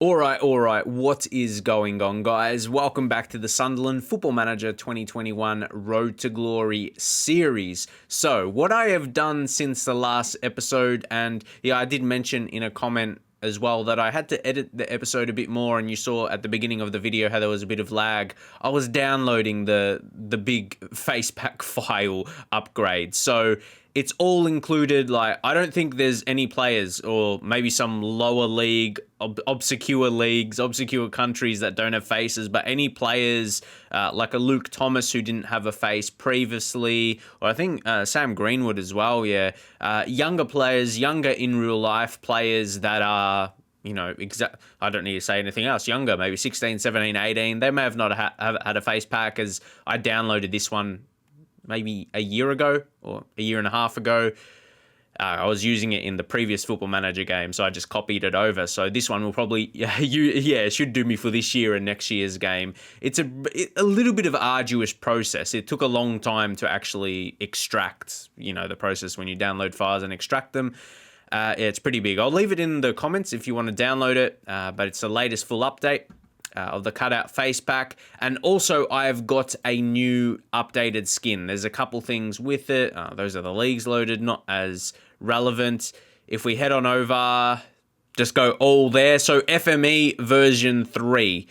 All right. What is going on, guys? Welcome back to the Sunderland Football Manager 2021 Road to Glory series. So, what I have done since the last episode, and I did mention in a comment as well that I had to edit the episode a bit more, and you saw at the beginning of the video how there was a bit of lag. I was downloading the big face pack file upgrade. So, it's all included. Like, I don't think there's any players, or maybe some lower league, obscure leagues, obscure countries that don't have faces, but any players like a Luke Thomas who didn't have a face previously, or I think Sam Greenwood as well, younger players, younger in real life players that are, I don't need to say anything else, younger, maybe 16, 17, 18, they may have not have had a face pack, as I downloaded this one maybe a year ago or a year and a half ago. I was using it in the previous Football Manager game, so I just copied it over. So this one will probably, it should do me for this year and next year's game. It's a little bit of an arduous process. It took a long time to actually extract, the process when you download files and extract them. It's pretty big. I'll leave it in the comments if you want to download it, but it's the latest full update of the cutout face pack. And also I've got a new updated skin. There's a couple things with it. Those are the leagues loaded, not as relevant. If we head on over, just go all there. So FME version 3.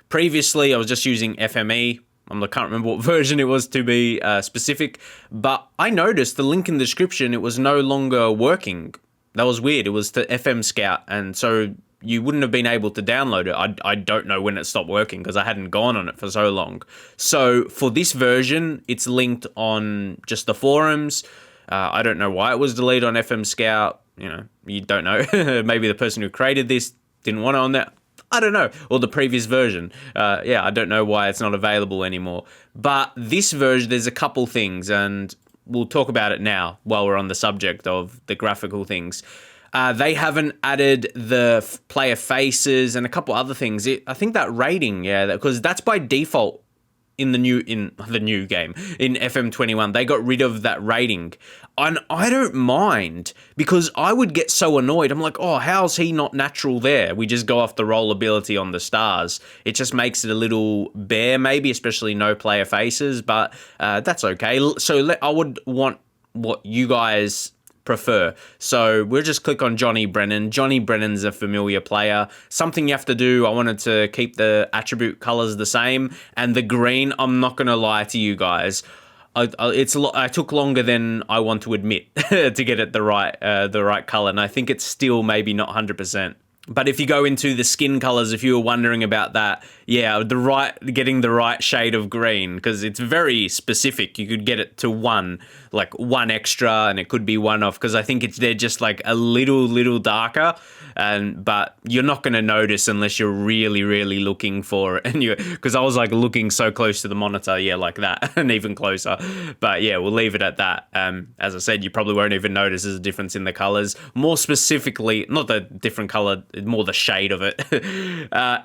Previously I was just using FME. I can't remember what version it was to be specific, but I noticed the link in the description, it was no longer working. That was weird. It was to FM Scout, and so you wouldn't have been able to download it. I don't know when it stopped working because I hadn't gone on it for so long. So for this version, it's linked on just the forums. I don't know why it was deleted on FM Scout. You don't know. Maybe the person who created this didn't want it on there. I don't know. Or the previous version. I don't know why it's not available anymore. But this version, there's a couple things, and we'll talk about it now while we're on the subject of the graphical things. They haven't added the player faces and a couple other things. I think that rating, because that's by default in the new game in FM21. They got rid of that rating, and I don't mind because I would get so annoyed. I'm like, oh, how's he not natural there? We just go off the roll ability on the stars. It just makes it a little bare, maybe, especially no player faces, but that's okay. So I would want what you guys prefer. So we'll just click on Johnny Brennan. Johnny Brennan's a familiar player. Something you have to do, I wanted to keep the attribute colors the same, and the green, I'm not going to lie to you guys, I took longer than I want to admit to get it the right color, and I think it's still maybe not 100%. But if you go into the skin colors, if you were wondering about that, getting the right shade of green, because it's very specific. You could get it to one extra, and it could be one off, because I think they're just like a little darker, but you're not going to notice unless you're really, really looking for it. And because I was like looking so close to the monitor, like that, and even closer. But we'll leave it at that. As I said, you probably won't even notice there's a difference in the colors. More specifically, not the different color, more the shade of it.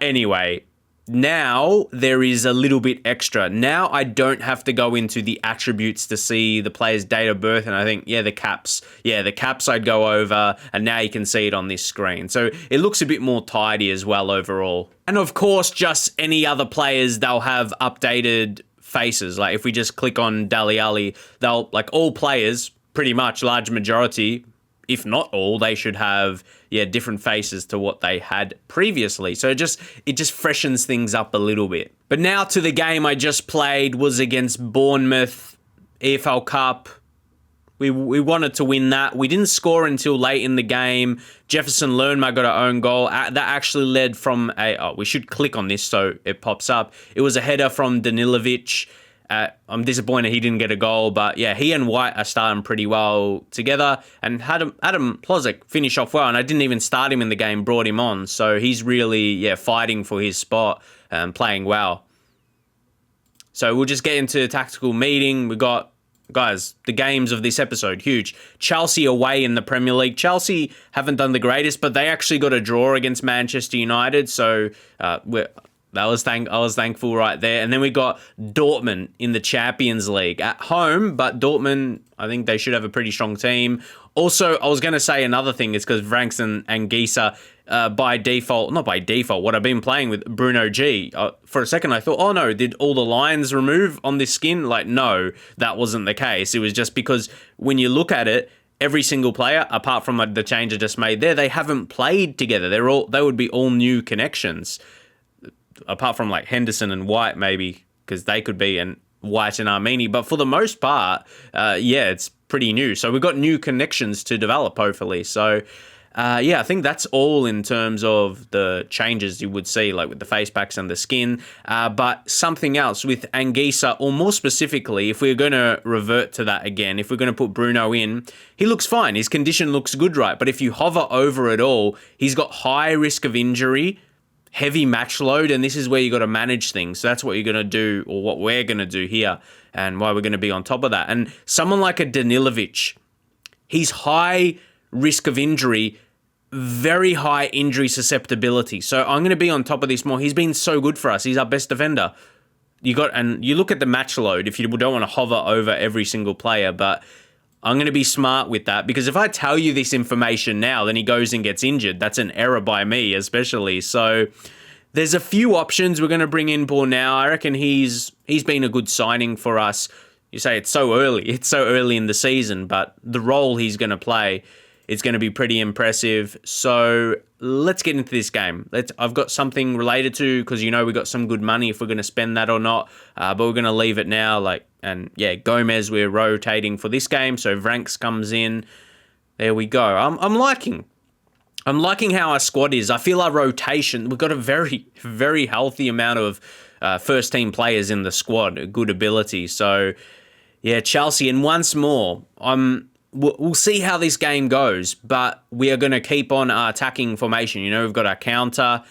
Anyway, now there is a little bit extra. Now I don't have to go into the attributes to see the player's date of birth, and I think, the caps. The caps I'd go over, and now you can see it on this screen. So it looks a bit more tidy as well overall. And of course, just any other players, they'll have updated faces. Like if we just click on Dali Ali, they'll, like all players, pretty much, large majority, if not all, they should have different faces to what they had previously. So it just freshens things up a little bit. But now to the game I just played, was against Bournemouth, EFL Cup. We wanted to win that. We didn't score until late in the game. Jefferson Lerma got our own goal. That actually led from we should click on this so it pops up. It was a header from Danilovic. I'm disappointed he didn't get a goal, but he and White are starting pretty well together, and Adam Plozek finish off well, and I didn't even start him in the game, brought him on, so he's really fighting for his spot and playing well. So we'll just get into the tactical meeting. We got, guys, the games of this episode, huge. Chelsea away in the Premier League. Chelsea haven't done the greatest, but they actually got a draw against Manchester United, so I was thankful right there. And then we got Dortmund in the Champions League at home, but Dortmund, I think they should have a pretty strong team. Also, I was going to say another thing is because Franks and Gisa, by default, not by default, what I've been playing with Bruno G. For a second, I thought, oh no, did all the lines remove on this skin? Like, no, that wasn't the case. It was just because when you look at it, every single player, apart from the change I just made there, they haven't played together. They would be all new connections, apart from like Henderson and White maybe, because they could be, and White and Armini. But for the most part, yeah, it's pretty new. So we've got new connections to develop, hopefully. So yeah, I think that's all in terms of the changes you would see, like with the face packs and the skin. But something else with Anguissa, or more specifically, if we're going to revert to that again, if we're going to put Bruno in, he looks fine. His condition looks good, right? But if you hover over it all, he's got high risk of injury, heavy match load, and this is where you got to manage things. So that's what you're going to do, or what we're going to do here, and why we're going to be on top of that. And someone like a Danilovic, he's high risk of injury, very high injury susceptibility. So I'm going to be on top of this more. He's been so good for us. He's our best defender. And you look at the match load, if you don't want to hover over every single player, but I'm going to be smart with that, because if I tell you this information now, then he goes and gets injured. That's an error by me, especially. So there's a few options we're going to bring in for now. I reckon he's been a good signing for us. You say it's so early. It's so early in the season, but the role he's going to play, it's going to be pretty impressive. So let's get into this game. I've got something related to, because we got some good money if we're going to spend that or not. But we're going to leave it now. And yeah, Gomez we're rotating for this game. So Vranks comes in. There we go. I'm liking how our squad is. I feel our rotation, we've got a very, very healthy amount of first team players in the squad, a good ability. So yeah, Chelsea, and once more, we'll see how this game goes, but we are going to keep on our attacking formation. We've got our counter,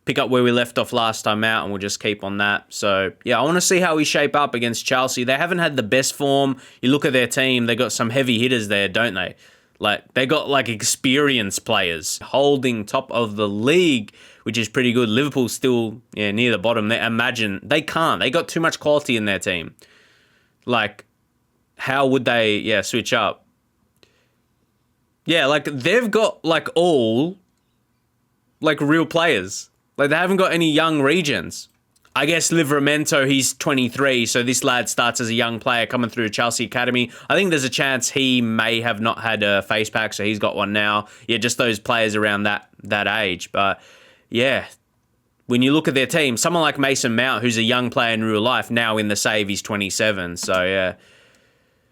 pick up where we left off last time out, and we'll just keep on that. So, yeah, I want to see how we shape up against Chelsea. They haven't had the best form. You look at their team, they got some heavy hitters there, don't they? They got experienced players holding top of the league, which is pretty good. Liverpool's still near the bottom. They can't. They got too much quality in their team. How would they, switch up? Yeah, they've got, all, real players. They haven't got any young regions. I guess Livramento, he's 23, so this lad starts as a young player coming through Chelsea Academy. I think there's a chance he may have not had a face pack, so he's got one now. Yeah, just those players around that age. But, yeah, when you look at their team, someone like Mason Mount, who's a young player in real life, now in the save, he's 27, so, yeah.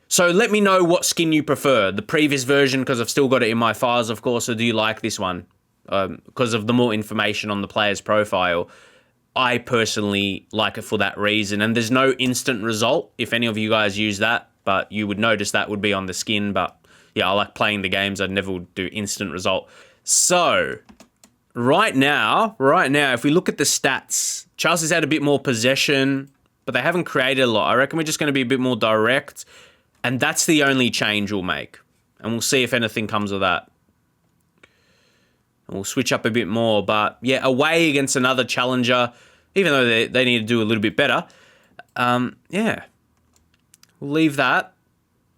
So let me know what skin you prefer. The previous version, because I've still got it in my files, of course, or do you like this one? Because of the more information on the player's profile. I personally like it for that reason. And there's no instant result if any of you guys use that, but you would notice that would be on the skin. But yeah, I like playing the games. I never would do instant result. So right now, if we look at the stats, Chelsea's had a bit more possession, but they haven't created a lot. I reckon we're just going to be a bit more direct. And that's the only change we'll make. And we'll see if anything comes of that. And we'll switch up a bit more. But yeah, away against another challenger, even though they need to do a little bit better. Yeah. We'll leave that.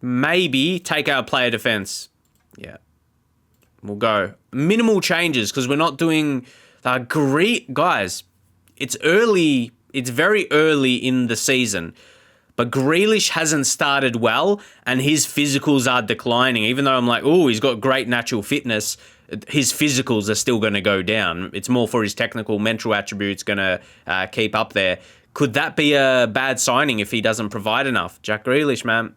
Maybe take our player defense. Yeah. We'll go. Minimal changes, because we're not doing... Guys, it's early. It's very early in the season. But Grealish hasn't started well, and his physicals are declining. Even though I'm he's got great natural fitness, his physicals are still going to go down. It's more for his technical, mental attributes going to keep up there. Could that be a bad signing if he doesn't provide enough? Jack Grealish, man.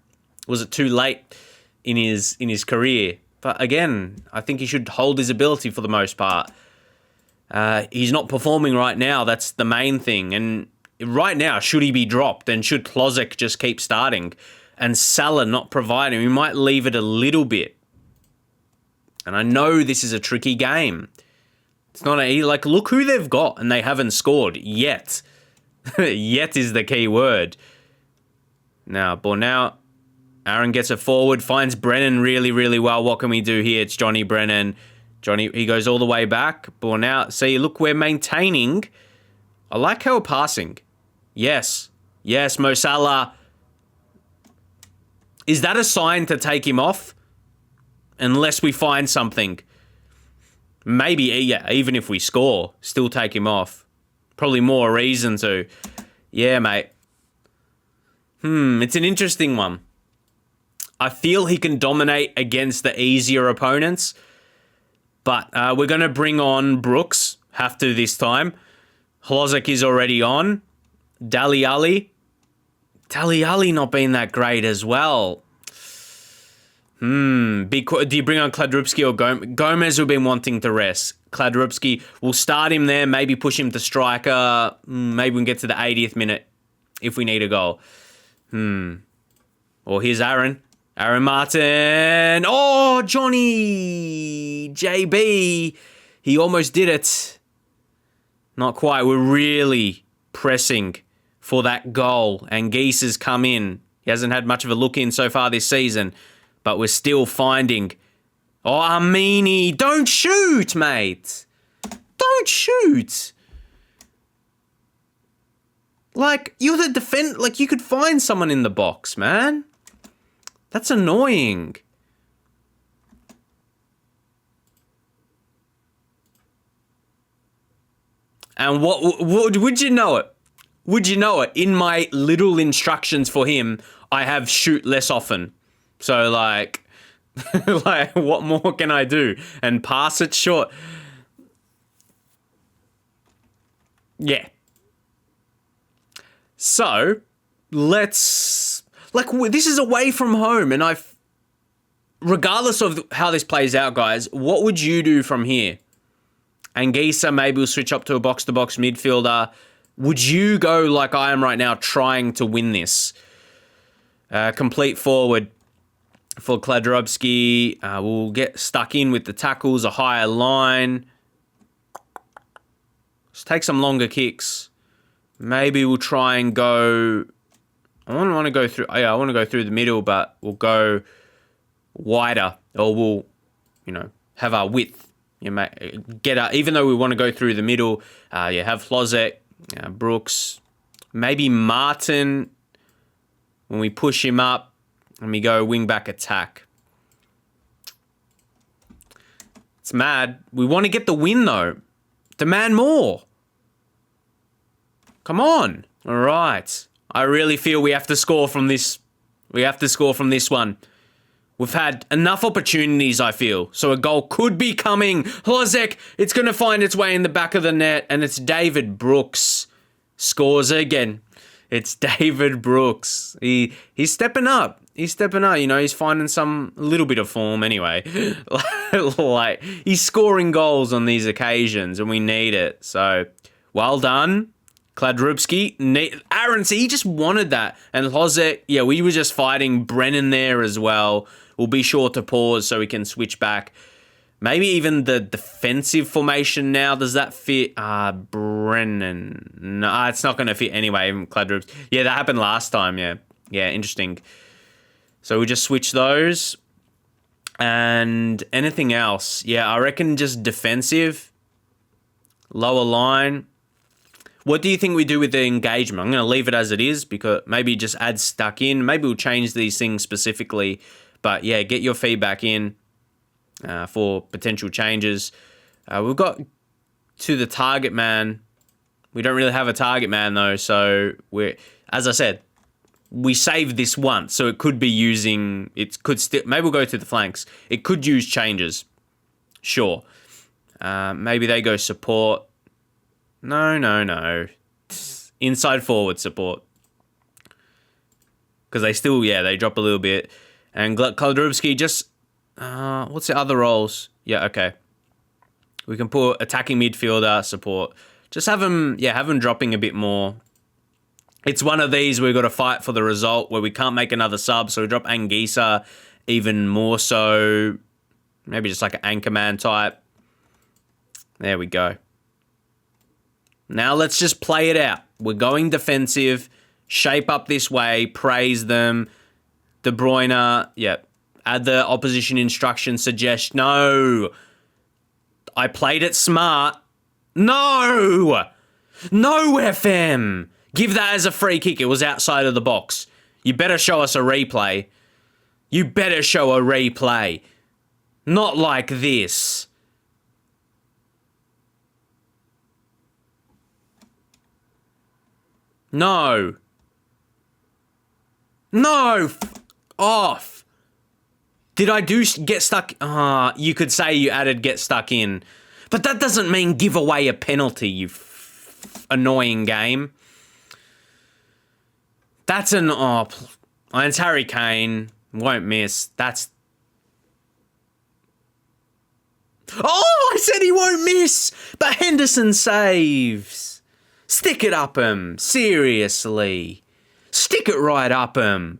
Was it too late in his career? But again, I think he should hold his ability for the most part. He's not performing right now. That's the main thing. And right now, should he be dropped, and should Klozek just keep starting and Salah not providing? We might leave it a little bit. And I know this is a tricky game. It's not look who they've got, and they haven't scored yet. Yet is the key word. Now, Bornau, Aaron gets it forward, finds Brennan really, really well. What can we do here? It's Johnny Brennan. He goes all the way back. Bornau, see, look, we're maintaining. I like how we're passing. Yes, Mo Salah. Is that a sign to take him off? Unless we find something. Maybe, yeah, even if we score, still take him off. Probably more reason to. Yeah, mate. It's an interesting one. I feel he can dominate against the easier opponents, but we're going to bring on Brooks. Have to this time. Hlozek is already on. Dali Ali not being that great as well. Do you bring on Kladrupski or Gomez? Gomez we've been wanting to rest. Kladrupski, we'll start him there, maybe push him to striker. Maybe we can get to the 80th minute if we need a goal. Or here's Aaron Martin. Oh, Johnny JB. He almost did it. Not quite. We're really pressing for that goal. And Geese has come in. He hasn't had much of a look in so far this season. But we're still finding... Oh, Amini. Don't shoot, mate. Don't shoot. Like, you're the defender. Like, you could find someone in the box, man. That's annoying. And what would you know it? Would you know it? In my little instructions for him, I have shoot less often. So, like, like, what more can I do? And pass it short. Yeah. So, let's... Like, this is away from home, and regardless of how this plays out, guys, what would you do from here? Anguissa, maybe we'll switch up to a box-to-box midfielder. Would you go like I am right now, trying to win this? Complete forward for Kladrubski. We'll get stuck in with the tackles, a higher line. Let's take some longer kicks. Maybe we'll try and go... I want to go through... Yeah, I want to go through the middle, but we'll go wider. Or we'll, have our width. Even though we want to go through the middle, have Hlozek, Brooks, maybe Martin when we push him up and we go wing back attack. It's mad. We want to get the win though. Demand more. Come on. All right. I really feel we have to score from this. We have to score from this one. We've had enough opportunities, I feel. So a goal could be coming. Hlozek, it's going to find its way in the back of the net. And it's David Brooks. Scores again. It's David Brooks. He's stepping up. He's stepping up. He's finding some little bit of form anyway. Like, he's scoring goals on these occasions and we need it. So, well done. Kladrubski, Aaron, see, he just wanted that. And Hlozek, we were just fighting Brennan there as well. We'll be sure to pause so we can switch back. Maybe even the defensive formation now. Does that fit? Brennan. No, it's not going to fit anyway, even Kladrubski. Yeah, that happened last time, yeah. Yeah, interesting. So we just switch those. And anything else? Yeah, I reckon just defensive. Lower line. What do you think we do with the engagement? I'm going to leave it as it is because maybe just add stuck in. Maybe we'll change these things specifically. But yeah, get your feedback in for potential changes. We've got to the target man. We don't really have a target man though. So as I said, we saved this once. So it could be using, maybe we'll go to the flanks. It could use changes. Sure. Maybe they go support. No. Inside forward support. Because they still, they drop a little bit. And Kladrubski just, what's the other roles? Yeah, okay. We can put attacking midfielder support. Just have him dropping a bit more. It's one of these we've got to fight for the result where we can't make another sub. So we drop Anguissa even more so. Maybe just like an anchorman type. There we go. Now let's just play it out. We're going defensive. Shape up this way. Praise them. De Bruyne. Add the opposition instruction. Suggest. No. I played it smart. No. No, FM. Give that as a free kick. It was outside of the box. You better show us a replay. You better show a replay. Not like this. No. No. Off. Did I do get stuck? You could say you added get stuck in. But that doesn't mean give away a penalty, you annoying game. That's an... Oh, it's Harry Kane. Won't miss. That's... Oh, I said he won't miss. But Henderson saves. Stick it up him. Seriously. Stick it right up him.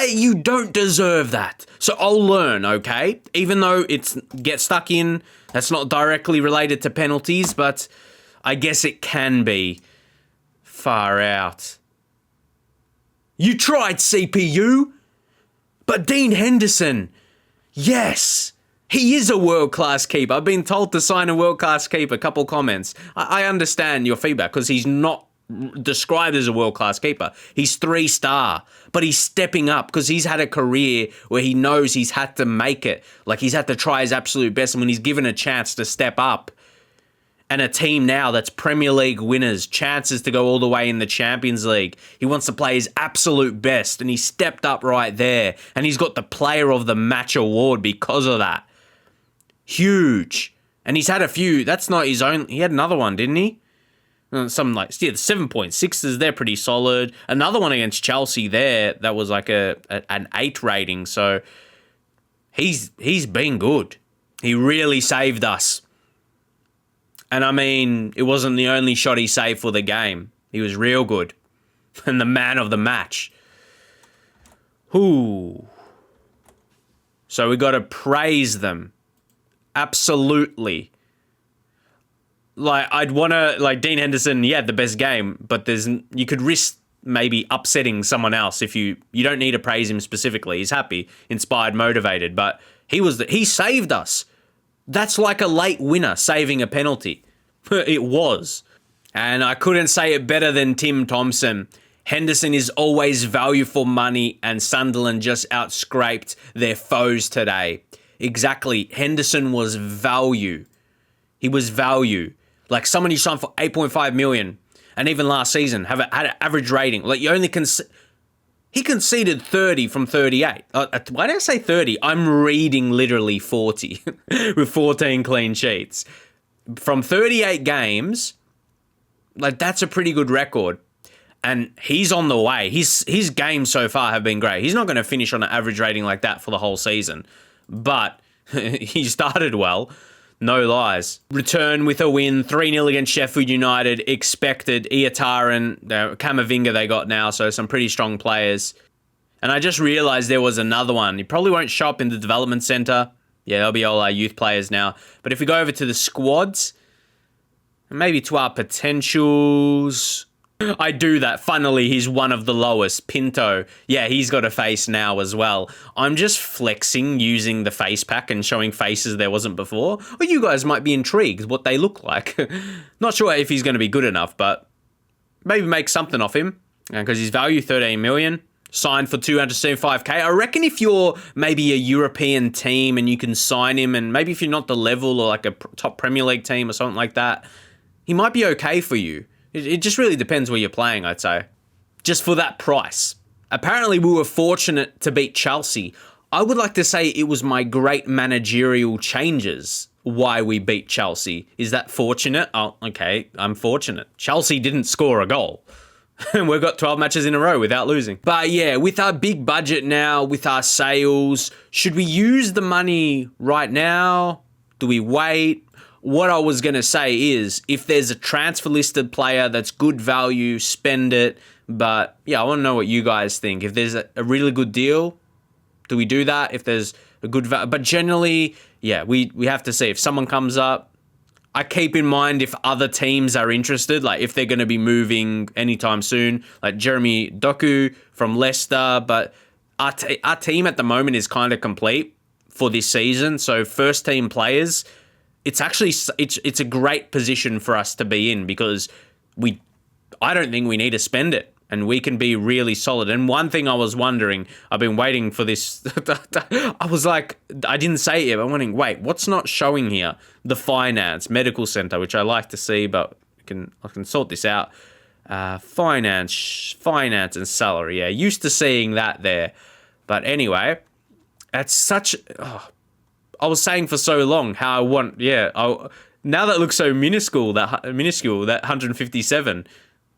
You don't deserve that. So I'll learn, okay? Even though it's get stuck in, that's not directly related to penalties, but I guess it can be. Far out. You tried, CPU. But Dean Henderson, yes, he is a world-class keeper. I've been told to sign a world-class keeper. A couple comments. I understand your feedback because he's not described as a world-class keeper. He's 3-star, but he's stepping up because he's had a career where he knows he's had to make it. Like, he's had to try his absolute best, and when he's given a chance to step up, and a team now that's Premier League winners, chances to go all the way in the Champions League, he wants to play his absolute best, and he stepped up right there, and he's got the Player of the Match award because of that. Huge. And he's had a few. That's not his own. He had another one, didn't he? Something like, the 7.6s, they're pretty solid. Another one against Chelsea there, that was like an 8 rating. So he's been good. He really saved us. And I mean, it wasn't the only shot he saved for the game. He was real good. And the man of the match. Ooh. So we got to praise them. Absolutely. Like, I'd want to, like, Dean Henderson, he had the best game, but you could risk maybe upsetting someone else if you don't need to praise him specifically. He's happy, inspired, motivated, but he saved us. That's like a late winner saving a penalty. It was. And I couldn't say it better than Tim Thompson. Henderson is always value for money, and Sunderland just outscraped their foes today. Exactly. Henderson was value. He was value. Like, someone you signed for 8.5 million, and even last season had an average rating. Like, he conceded 30 from 38. Why did I say 30? I'm reading literally 40 with 14 clean sheets. From 38 games, like, that's a pretty good record. And he's on the way. His games so far have been great. He's not going to finish on an average rating like that for the whole season. But he started well. No lies. Return with a win, 3-0 against Sheffield United. Expected. Iataren, Camavinga they got now, so some pretty strong players. And I just realised there was another one. He probably won't show up in the development centre. Yeah, they'll be all our youth players now. But if we go over to the squads, maybe to our potentials... I do that. Funnily, he's one of the lowest. Pinto. Yeah, he's got a face now as well. I'm just flexing using the face pack and showing faces there wasn't before. Or you guys might be intrigued what they look like. Not sure if he's going to be good enough, but maybe make something off him. Because his value, 13 million. Signed for 275k. I reckon if you're maybe a European team and you can sign him, and maybe if you're not the level or like a top Premier League team or something like that, he might be okay for you. It just really depends where you're playing, I'd say. Just for that price. Apparently, we were fortunate to beat Chelsea. I would like to say it was my great managerial changes why we beat Chelsea. Is that fortunate? Oh, okay, I'm fortunate. Chelsea didn't score a goal. And we've got 12 matches in a row without losing. But yeah, with our big budget now, with our sales, should we use the money right now? Do we wait? What I was going to say is, if there's a transfer listed player that's good value, spend it. But yeah, I want to know what you guys think. If there's a really good deal, do we do that? If there's a good value, but generally, yeah, we have to see if someone comes up. I keep in mind if other teams are interested, like if they're going to be moving anytime soon, like Jeremy Doku from Leicester. But our team at the moment is kind of complete for this season. So first team players, it's actually it's a great position for us to be in because I don't think we need to spend it and we can be really solid. And one thing I was wondering, I've been waiting for this. I was like, I didn't say it yet. I'm wondering, wait, what's not showing here? The finance medical center, which I like to see, but I can sort this out. Finance and salary. Yeah, used to seeing that there. But anyway, that's such... Oh, I was saying for so long how I want... Yeah, now that looks so minuscule, that 157.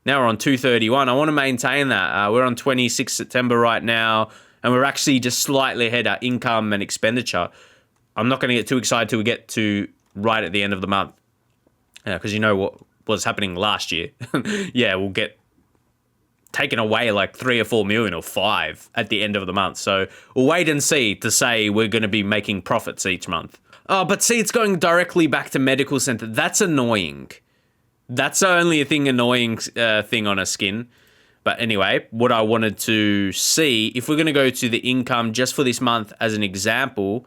Now we're on 231. I want to maintain that. We're on 26 September right now, and we're actually just slightly ahead at income and expenditure. I'm not going to get too excited till we get to right at the end of the month. Because you know what was happening last year. Yeah, we'll get taken away like 3 or 4 million or 5 at the end of the month. So we'll wait and see to say we're going to be making profits each month. Oh, but see, it's going directly back to medical center. That's annoying. That's the only annoying thing on a skin. But anyway, what I wanted to see, if we're going to go to the income just for this month as an example,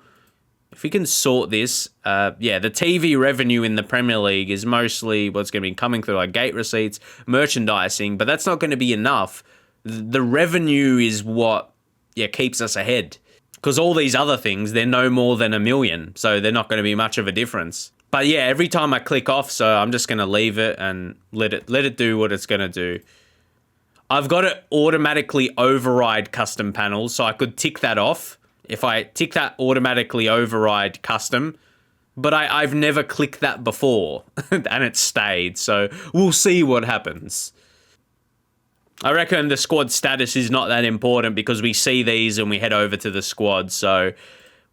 if we can sort this, the TV revenue in the Premier League is mostly what's going to be coming through like gate receipts, merchandising, but that's not going to be enough. The revenue is what keeps us ahead. Because all these other things, they're no more than $1 million, so they're not going to be much of a difference. But yeah, every time I click off, so I'm just going to leave it and let it do what it's going to do. I've got to automatically override custom panels, so I could tick that off. If I tick that automatically override custom, but I've never clicked that before and it stayed, so we'll see what happens. I reckon the squad status is not that important because we see these and we head over to the squad, so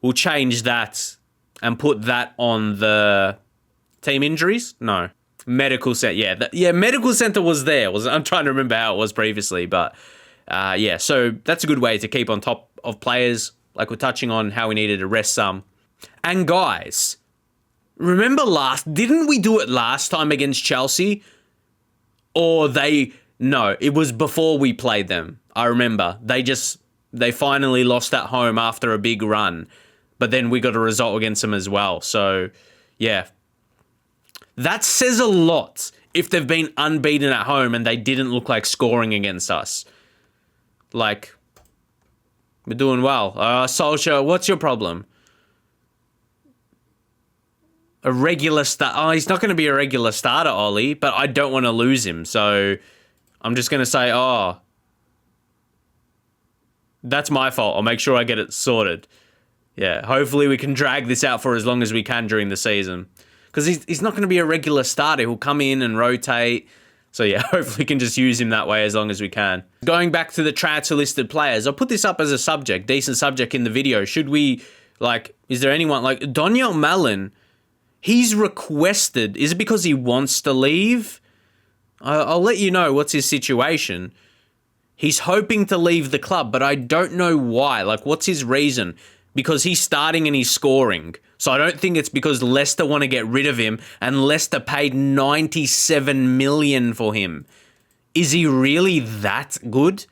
we'll change that and put that on the team injuries? No. Medical center. Yeah, medical center was there. I'm trying to remember how it was previously, but so that's a good way to keep on top of players. Like we're touching on how we needed to rest some. And guys, remember didn't we do it last time against Chelsea? No, it was before we played them. I remember. They finally lost at home after a big run. But then we got a result against them as well. So, yeah. That says a lot if they've been unbeaten at home and they didn't look like scoring against us. Like, we're doing well. Solskjaer, what's your problem? A regular start. Oh, he's not going to be a regular starter, Ollie, but I don't want to lose him. So, I'm just going to say, that's my fault. I'll make sure I get it sorted. Yeah, hopefully we can drag this out for as long as we can during the season. Because he's not going to be a regular starter. He'll come in and rotate. So yeah, hopefully we can just use him that way as long as we can. Going back to the transfer listed players, I'll put this up as a subject, decent subject in the video. Should we, is there anyone, Daniel Malin, he's requested, is it because he wants to leave? I'll let you know what's his situation. He's hoping to leave the club, but I don't know why. What's his reason? Because he's starting and he's scoring. So I don't think it's because Leicester want to get rid of him and Leicester paid 97 million for him. Is he really that good?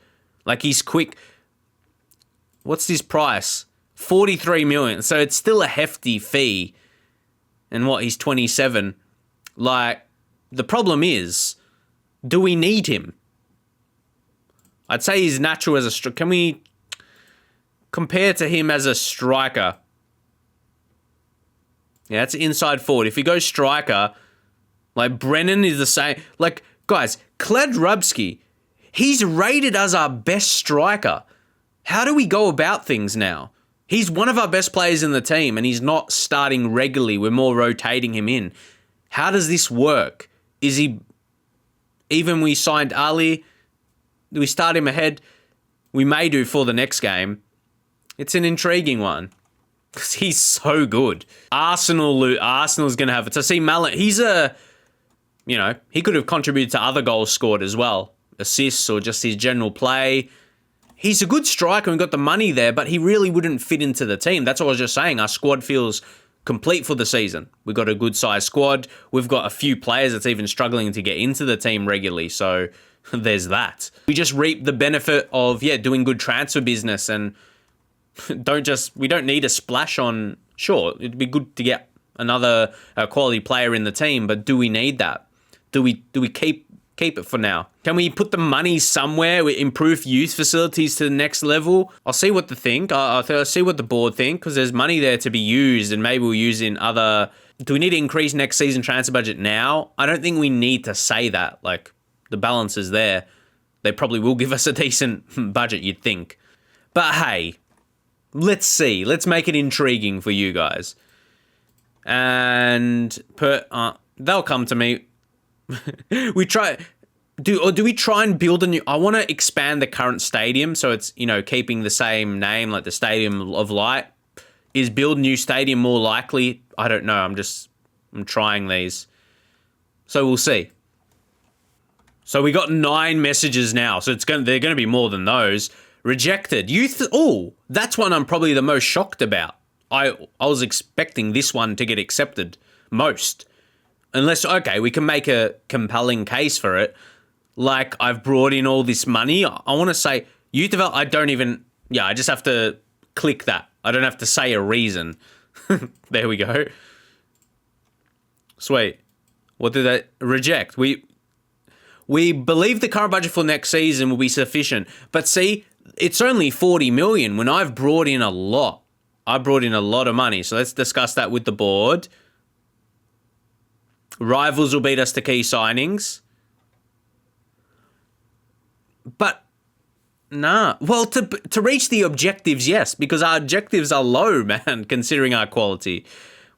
He's quick. What's his price? 43 million. So it's still a hefty fee. And he's 27. The problem is, do we need him? I'd say he's natural as a striker. Can we compare to him as a striker? Yeah, that's inside forward. If we go striker, Brennan is the same. Guys, Kled Rubsky, he's rated as our best striker. How do we go about things now? He's one of our best players in the team and he's not starting regularly. We're more rotating him in. How does this work? Is he... Even we signed Ali... Do we start him ahead? We may do for the next game. It's an intriguing one. Because he's so good. Arsenal's going to have it. So see, Malin, he's he could have contributed to other goals scored as well. Assists or just his general play. He's a good striker and got the money there, but he really wouldn't fit into the team. That's what I was just saying. Our squad feels complete for the season. We've got a good sized squad. We've got a few players that's even struggling to get into the team regularly. So... there's that. We just reap the benefit of, doing good transfer business and we don't need a splash on, sure, it'd be good to get another quality player in the team, but do we need that? Do we keep it for now? Can we put the money somewhere? We improve youth facilities to the next level? I'll see what I'll see what the board think, because there's money there to be used and maybe we'll use in other... Do we need to increase next season transfer budget now? I don't think we need to say that, the balance is there. They probably will give us a decent budget, you'd think. But hey, let's see. Let's make it intriguing for you guys. And they'll come to me. Do we try and build a new... I want to expand the current stadium so it's, keeping the same name, like the Stadium of Light. Is build new stadium more likely? I don't know. I'm trying these. So we'll see. So we got 9 messages now. So they're going to be more than those. Rejected. That's one I'm probably the most shocked about. I was expecting this one to get accepted most. Unless, okay, we can make a compelling case for it. Like, I've brought in all this money. I want to say, youth development, I just have to click that. I don't have to say a reason. There we go. Sweet. What did they reject? We believe the current budget for next season will be sufficient. But see, it's only 40 million when I've brought in a lot. I brought in a lot of money. So let's discuss that with the board. Rivals will beat us to key signings. But nah. Well, to reach the objectives, yes, because our objectives are low, man, considering our quality.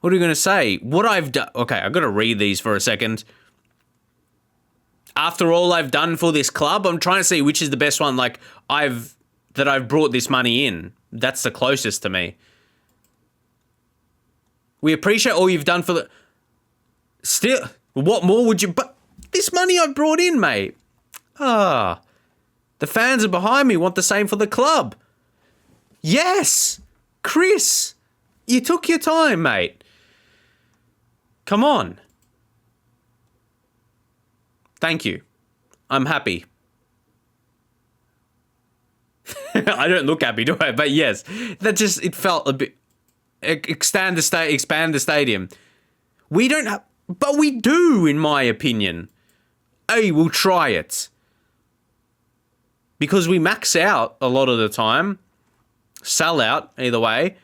What are we going to say? What I've done... Okay, I've got to read these for a second. After all I've done for this club, I'm trying to see which is the best one, that I've brought this money in. That's the closest to me. We appreciate all you've done for the... Still, what more would you... But this money I brought in, mate. The fans are behind me, want the same for the club. Yes! Chris, you took your time, mate. Come on. Thank you. I'm happy. I don't look happy, do I? But yes, it felt a bit... Expand the stadium. We don't have... But we do, in my opinion. We'll try it. Because we max out a lot of the time. Sell out, either way.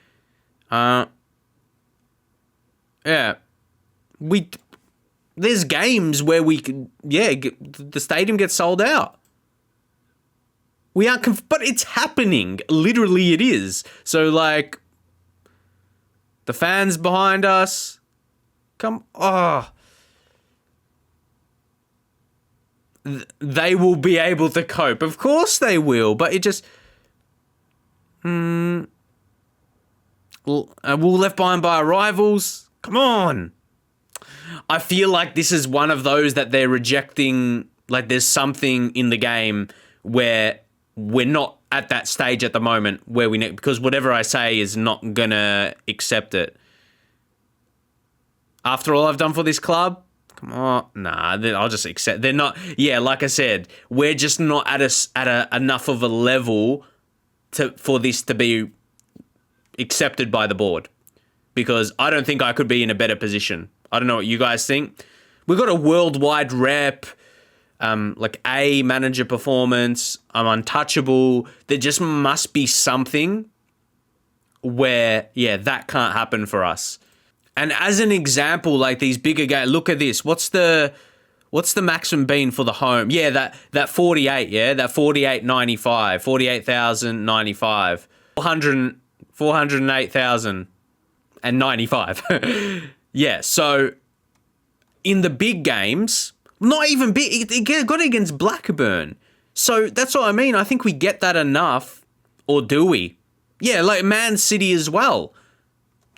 There's games where the stadium gets sold out. We aren't, but it's happening. Literally it is. So the fans behind us, they will be able to cope. Of course they will, but it just... we're left behind by our rivals. Come on. I feel like this is one of those that they're rejecting. There's something in the game where we're not at that stage at the moment where because whatever I say is not gonna accept it. After all I've done for this club, come on, nah, I'll just accept. They're not. Yeah, like I said, we're just not at enough of a level for this to be accepted by the board. Because I don't think I could be in a better position. I don't know what you guys think. We've got a worldwide rep, A manager performance. I'm untouchable. There just must be something where, that can't happen for us. And as an example, these bigger games, look at this. What's the maximum been for the home? Yeah, that 48, that 48.95, 48,095, 408,095. Yeah, so in the big games, not even big, it got against Blackburn. So that's what I mean. I think we get that enough, or do we? Yeah, Man City as well.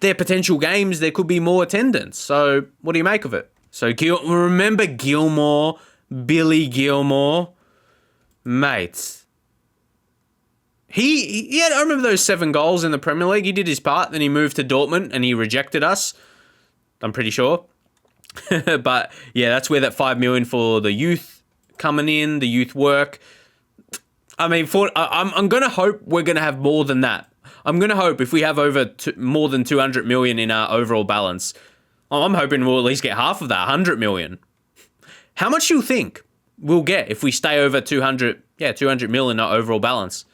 Their potential games, there could be more attendance. So what do you make of it? So remember Gilmore, Billy Gilmore, mate. I remember those 7 goals in the Premier League. He did his part, then he moved to Dortmund and he rejected us. I'm pretty sure. But yeah, that's where that 5 million for the youth coming in, the youth work. I mean, I'm going to hope we're going to have more than that. I'm going to hope if we have more than 200 million in our overall balance, I'm hoping we'll at least get half of that, 100 million. How much do you think we'll get if we stay over 200 million in our overall balance?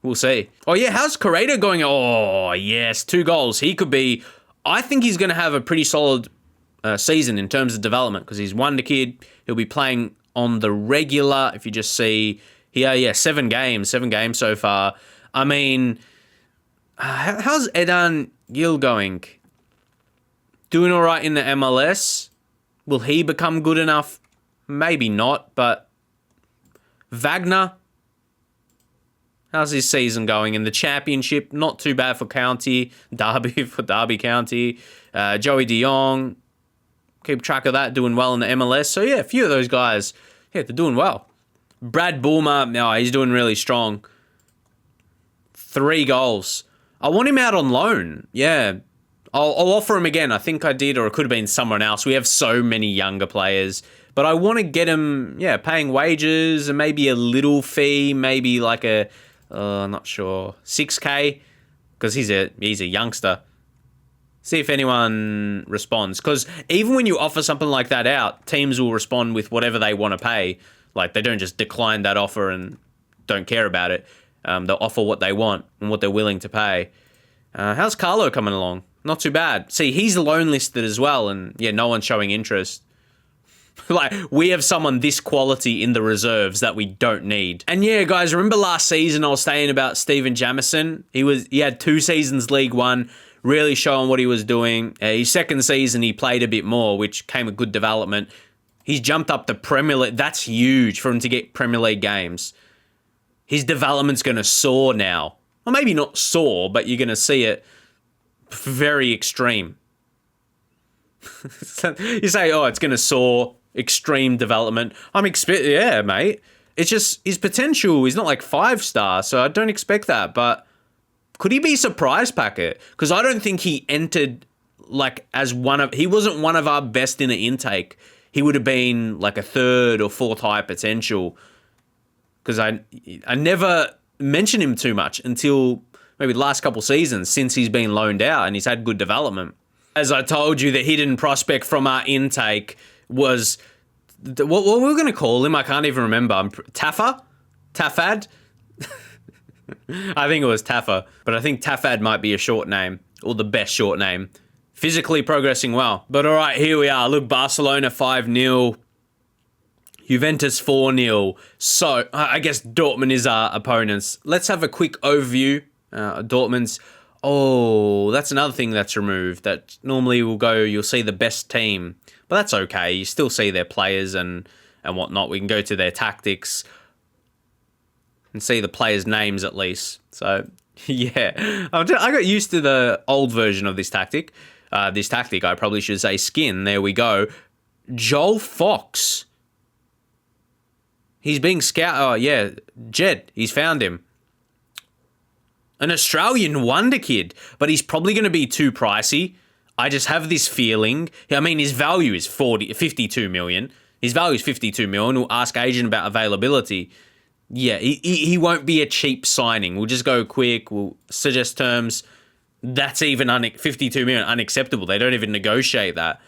We'll see. Oh yeah, how's Correa going? Oh yes, 2 goals. He could be... I think he's going to have a pretty solid season in terms of development because he's wonder kid. He'll be playing on the regular. If you just see here, 7 games so far. I mean, how's Edan Gil going? Doing all right in the MLS? Will he become good enough? Maybe not, but Wagner, how's his season going in the championship? Not too bad for Derby County. Joey De Jong, keep track of that, doing well in the MLS. So yeah, a few of those guys, they're doing well. Brad Bulmer, no, he's doing really strong. 3 goals. I want him out on loan. Yeah, I'll offer him again. I think I did, or it could have been someone else. We have so many younger players. But I want to get him, paying wages and maybe a little fee, maybe like not sure, 6K, because he's a youngster. See if anyone responds. Because even when you offer something like that out, teams will respond with whatever they want to pay. Like, they don't just decline that offer and don't care about it. They'll offer what they want and what they're willing to pay. How's Carlo coming along? Not too bad. See, he's loan listed as well, and no one's showing interest. Like, we have someone this quality in the reserves that we don't need. And guys, remember last season I was saying about Steven Jamison? He had 2 seasons League One, really showing what he was doing. His second season, he played a bit more, which came a good development. He's jumped up to Premier League. That's huge for him to get Premier League games. His development's going to soar now. Well, maybe not soar, but you're going to see it very extreme. You say, it's going to soar, extreme development. Mate. It's just his potential. He's not like 5-star, so I don't expect that. But could he be surprise packet? Because I don't think he entered like as he wasn't one of our best in the intake. He would have been like a 3rd or 4th high potential. Because I never mentioned him too much until maybe the last couple seasons since he's been loaned out and he's had good development. As I told you, the hidden prospect from our intake was, what were we going to call him? I can't even remember. Tafad? I think it was Taffa, but I think Tafad might be a short name, or the best short name. Physically progressing well. But all right, here we are. Look, Barcelona 5-0. Juventus 4-0. So, I guess Dortmund is our opponents. Let's have a quick overview. Dortmund's... Oh, that's another thing that's removed. That normally you'll see the best team. But that's okay. You still see their players and whatnot. We can go to their tactics and see the players' names at least. So, yeah. I got used to the old version of this tactic. I probably should say skin. There we go. Joel Fox. He's being scouted. Oh, yeah. Jed. He's found him. An Australian wonder kid. But he's probably going to be too pricey. I just have this feeling. I mean, his value is 52 million. His value is 52 million. We'll ask agent about availability. Yeah, he won't be a cheap signing. We'll just go quick. We'll suggest terms. That's even 52 million unacceptable. They don't even negotiate that.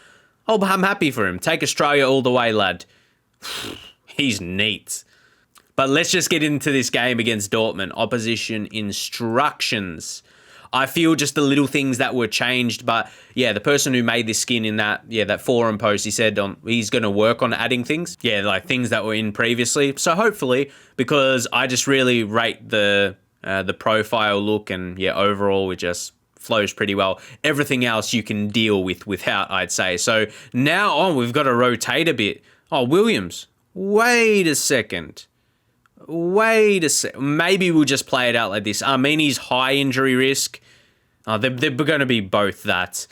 Oh, but I'm happy for him. Take Australia all the way, lad. He's neat. But let's just get into this game against Dortmund. Opposition instructions. I feel just the little things that were changed, but yeah, the person who made this skin in that forum post, he said he's going to work on adding things. Yeah, like things that were in previously. So hopefully, because I just really rate the profile look and overall it just flows pretty well. Everything else you can deal with without, I'd say. So now on, we've got to rotate a bit. Oh, Williams. Wait a second. Maybe we'll just play it out like this. Armeni's high injury risk. They're going to be both that.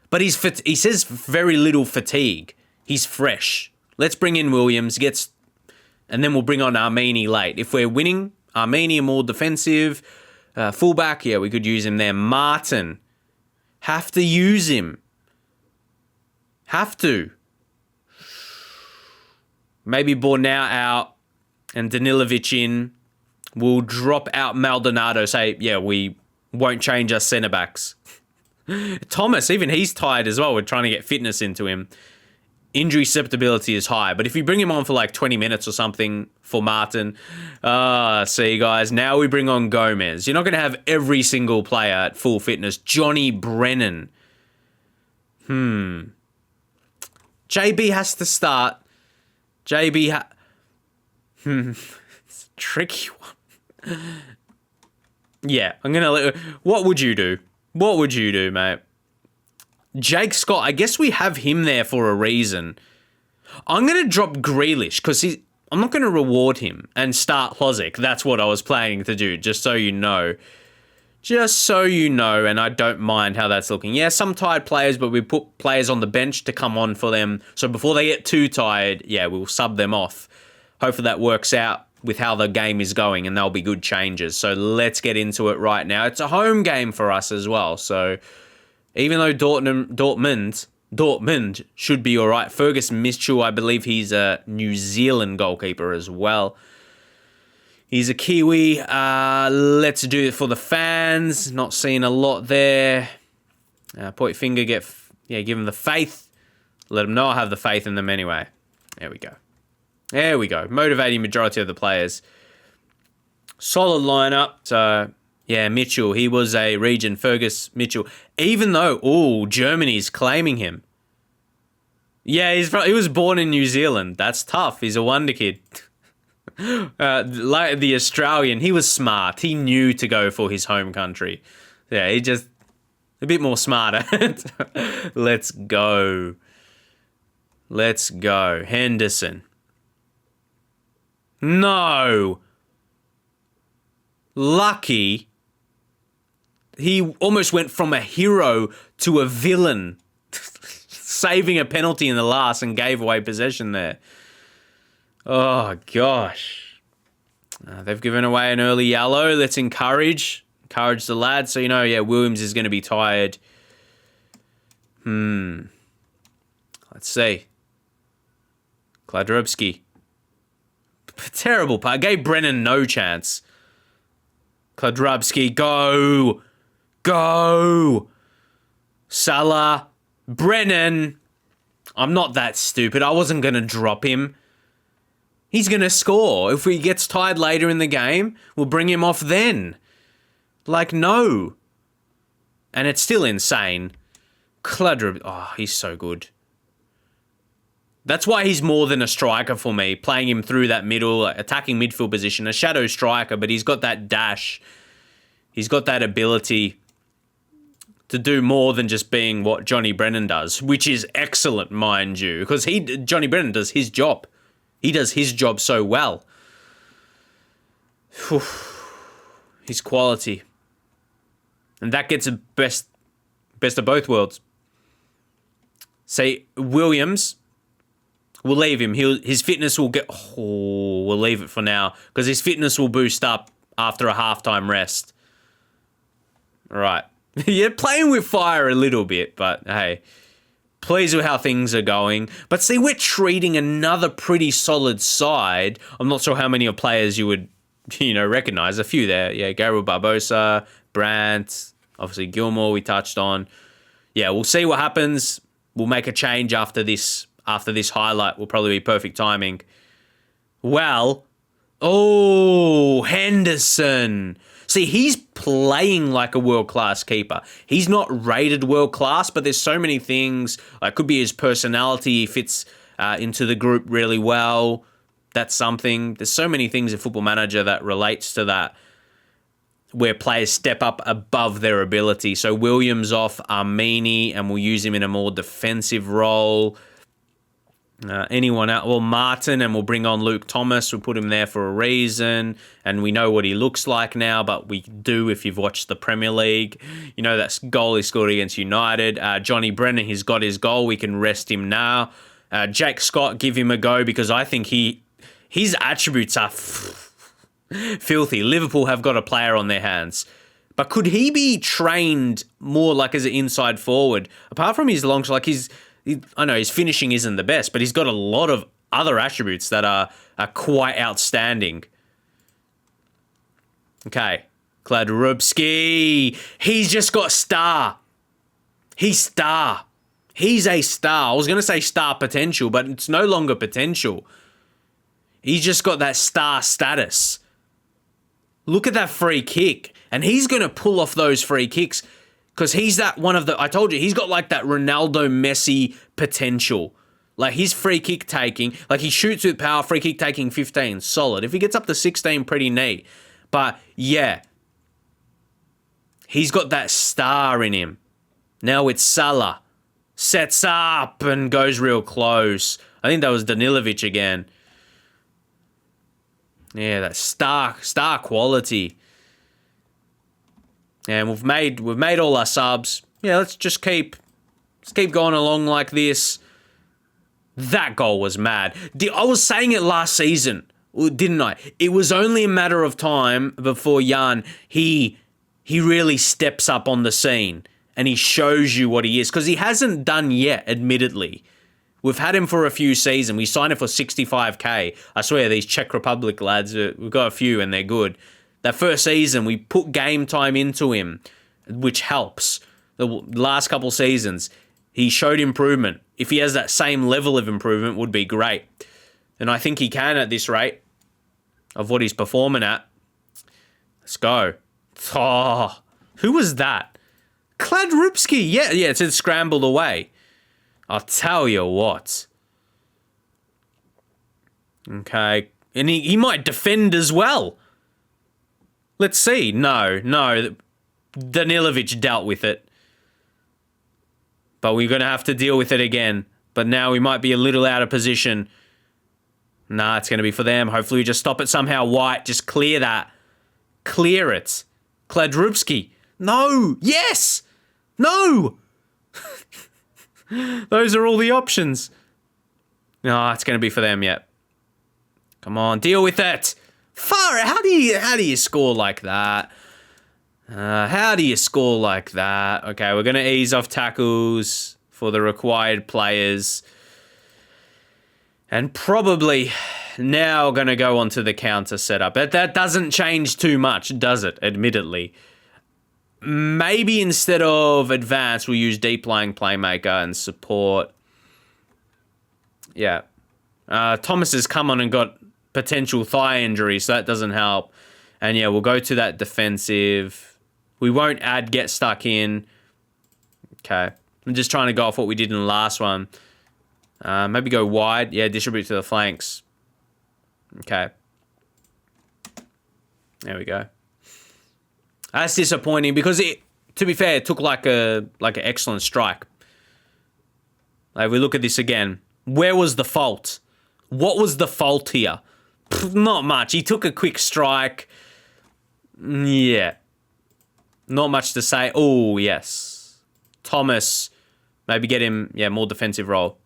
But he says very little fatigue. He's fresh. Let's bring in Williams. And then we'll bring on Armeni late. If we're winning, Armeni more defensive. Fullback, we could use him there. Martin. Have to use him. Have to. Maybe Bornau out. And Danilovic in. We'll drop out Maldonado. Say, we won't change our centre-backs. Thomas, even he's tired as well. We're trying to get fitness into him. Injury susceptibility is high. But if you bring him on for like 20 minutes or something for Martin. See, guys. Now we bring on Gomez. You're not going to have every single player at full fitness. Johnny Brennan. JB has to start. JB it's a tricky one. Yeah, I'm going to let... What would you do? What would you do, mate? Jake Scott, I guess we have him there for a reason. I'm going to drop Grealish because I'm not going to reward him and start Hlozic. That's what I was planning to do, just so you know. Just so you know, and I don't mind how that's looking. Yeah, some tired players, but we put players on the bench to come on for them. So before they get too tired, yeah, we'll sub them off. Hopefully that works out with how the game is going, and there'll be good changes. So let's get into it right now. It's a home game for us as well, so... Even though Dortmund should be all right. Fergus Mitchell, I believe he's a New Zealand goalkeeper as well. He's a Kiwi. Let's do it for the fans. Not seeing a lot there. Point finger, give them the faith. Let them know I have the faith in them anyway. There we go. There we go. Motivating majority of the players. Solid lineup. So... Yeah, Mitchell, he was a region, Fergus Mitchell. Even though, Germany's claiming him. Yeah, he was born in New Zealand. That's tough. He's a wonder kid. Like the Australian, he was smart. He knew to go for his home country. Yeah, he just a bit more smarter. Let's go. Let's go. Henderson. No. Lucky. He almost went from a hero to a villain, saving a penalty in the last and gave away possession there. Oh, gosh. They've given away an early yellow. Let's encourage the lad. So, Williams is going to be tired. Let's see. Kladrubski. Terrible part. Gave Brennan no chance. Kladrubski, go! Go! Salah, Brennan. I'm not that stupid. I wasn't going to drop him. He's going to score. If he gets tired later in the game, we'll bring him off then. Like, no. And it's still insane. He's so good. That's why he's more than a striker for me. Playing him through that middle, attacking midfield position. A shadow striker, but he's got that dash. He's got that ability to do more than just being what Johnny Brennan does, which is excellent, mind you, because Johnny Brennan does his job. He does his job so well. His quality. And that gets the best of both worlds. Say, Williams, we'll leave him. His fitness will get... we'll leave it for now, because his fitness will boost up after a halftime rest. All right. You're playing with fire a little bit, but hey, pleased with how things are going. But see, we're treating another pretty solid side. I'm not sure how many players you would, recognize. A few there. Yeah, Gabriel Barbosa, Brandt, obviously Gilmore we touched on. Yeah, we'll see what happens. We'll make a change after this highlight. Will probably be perfect timing. Well, Henderson. See, he's playing like a world-class keeper. He's not rated world-class, but there's so many things. It could be his personality. He fits into the group really well. That's something. There's so many things in Football Manager that relates to that, where players step up above their ability. So Williams off Armini, and we'll use him in a more defensive role. Anyone else? Well, Martin, and we'll bring on Luke Thomas. We'll put him there for a reason, and we know what he looks like now, but we do if you've watched the Premier League. That goal he scored against United. Johnny Brennan, he's got his goal. We can rest him now. Jake Scott, give him a go, because I think his attributes are filthy. Liverpool have got a player on their hands. But could he be trained more like as an inside forward? Apart from his long shot, I know his finishing isn't the best, but he's got a lot of other attributes that are quite outstanding. Okay, Kladrubski. He's just got star. He's star. He's a star. I was going to say star potential, but it's no longer potential. He's just got that star status. Look at that free kick. And he's going to pull off those free kicks. Because he's I told you, he's got like that Ronaldo Messi potential. Like, his free kick taking, like, he shoots with power, free kick taking 15, solid. If he gets up to 16, pretty neat. But, yeah, he's got that star in him. Now it's Salah. Sets up and goes real close. I think that was Danilovic again. Yeah, that star quality. And we've made all our subs. Yeah, let's keep going along like this. That goal was mad. I was saying it last season, didn't I? It was only a matter of time before Jan, he really steps up on the scene and he shows you what he is. Because he hasn't done yet, admittedly. We've had him for a few seasons. We signed him for 65k. I swear, these Czech Republic lads, we've got a few and they're good. That first season, we put game time into him, which helps. The last couple seasons, he showed improvement. If he has that same level of improvement, would be great. And I think he can at this rate of what he's performing at. Let's go. Oh, who was that? Kladrupski. Yeah, it said scrambled away. I'll tell you what. Okay. And he might defend as well. Let's see. No. Danilovic dealt with it. But we're going to have to deal with it again. But now we might be a little out of position. Nah, it's going to be for them. Hopefully we just stop it somehow. White, just clear that. Clear it. Kladrupski. No. Yes. No. Those are all the options. No, it's going to be for them, yet. Come on, deal with it. Far. How do you score like that? How do you score like that? Okay, we're going to ease off tackles for the required players. And probably now going to go on to the counter setup. But that doesn't change too much, does it? Admittedly. Maybe instead of advanced, we'll use deep lying playmaker and support. Yeah. Thomas has come on and got potential thigh injury, so that doesn't help. And yeah, we'll go to that defensive. We won't add get stuck in. Okay. I'm just trying to go off what we did in the last one. Maybe go wide. Yeah, distribute to the flanks. Okay. There we go. That's disappointing because to be fair, it took like an excellent strike. Like, we look at this again. Where was the fault? What was the fault here? Not much. He took a quick strike. Yeah. Not much to say. Oh, yes. Thomas. Maybe get him, more defensive role.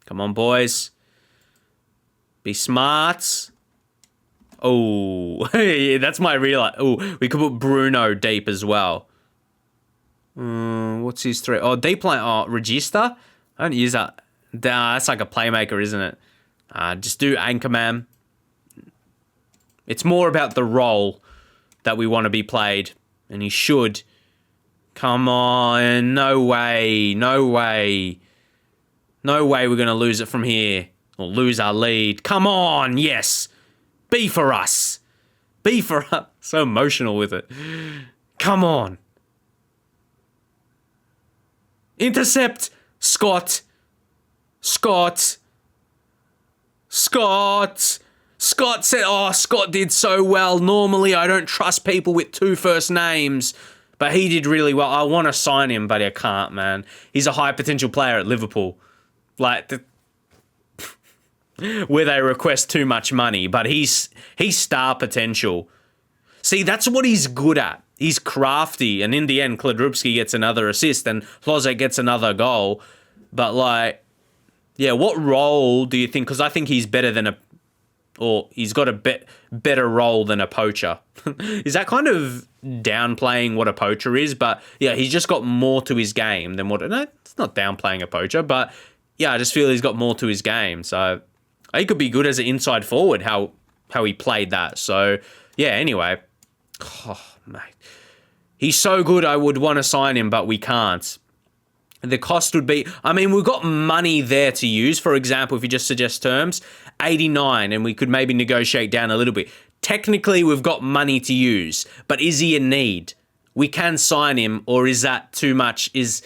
Come on, boys. Be smart. Oh, yeah, that's my real... Oh, we could put Bruno deep as well. What's his three? Oh, deep line. Oh, Register? I don't use that. That's like a playmaker, isn't it? Just do Anchorman. It's more about the role that we want to be played. And he should. Come on. No way. No way. No way we're going to lose it from here. Or lose our lead. Come on. Yes. Be for us. Be for us. So emotional with it. Come on. Intercept. Scott. Scott said, oh, Scott did so well. Normally, I don't trust people with two first names. But he did really well. I want to sign him, but I can't, man. He's a high potential player at Liverpool. Like, where they request too much money. But he's star potential. See, that's what he's good at. He's crafty. And in the end, Kladrupski gets another assist and Hlozek gets another goal. But, like, yeah, what role do you think? Because I think he's better than he's got a better role than a poacher. Is that kind of downplaying what a poacher is? But yeah, he's just got more to his game than no, it's not downplaying a poacher, but yeah, I just feel he's got more to his game. So he could be good as an inside forward, how he played that. So yeah, anyway. Oh, mate. He's so good, I would want to sign him, but we can't. The cost would be, I mean, we've got money there to use. For example, if you just suggest terms, 89, and we could maybe negotiate down a little bit. Technically, we've got money to use, but is he in need? We can sign him, or is that too much? Is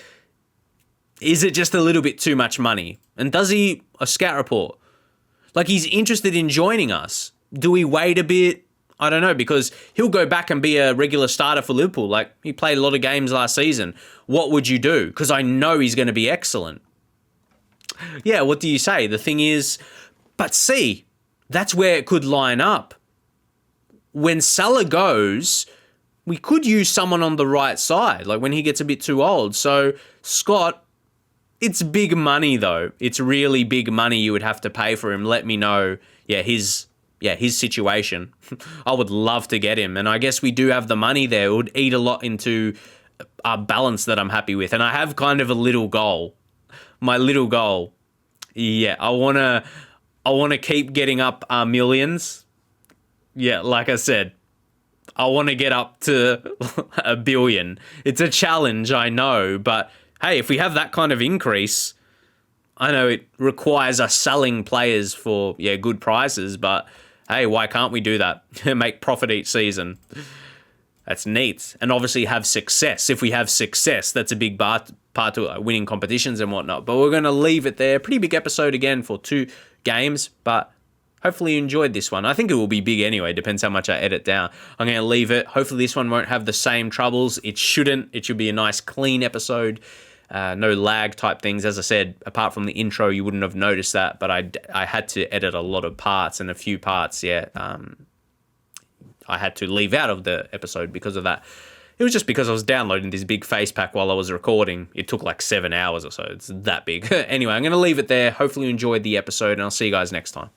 Is it just a little bit too much money? And does he a scout report? Like, he's interested in joining us. Do we wait a bit? I don't know, because he'll go back and be a regular starter for Liverpool. Like, he played a lot of games last season. What would you do? Because I know he's going to be excellent. Yeah, what do you say? The thing is, but see, that's where it could line up. When Salah goes, we could use someone on the right side, like when he gets a bit too old. So, Scott, it's big money though. It's really big money you would have to pay for him. Let me know, his situation. I would love to get him. And I guess we do have the money there. It would eat a lot into our balance that I'm happy with. And I have kind of a little goal. My little goal. Yeah, I want to keep getting up our millions. Yeah, like I said, I want to get up to $1 billion. It's a challenge, I know, but hey, if we have that kind of increase, I know it requires us selling players for good prices, but hey, why can't we do that? Make profit each season. That's neat. And obviously have success. If we have success, that's a big part to winning competitions and whatnot. But we're going to leave it there. Pretty big episode again for 2 games, but hopefully you enjoyed this one. I think it will be big anyway. Depends how much I edit down. I'm going to leave it. Hopefully this one won't have the same troubles. It shouldn't. It should be a nice, clean episode. No lag type things. As I said, apart from the intro, you wouldn't have noticed that, but I had to edit a lot of parts, and a few parts, I had to leave out of the episode because of that. It was just because I was downloading this big face pack while I was recording. It took like 7 hours or so. It's that big. Anyway, I'm going to leave it there. Hopefully you enjoyed the episode, and I'll see you guys next time.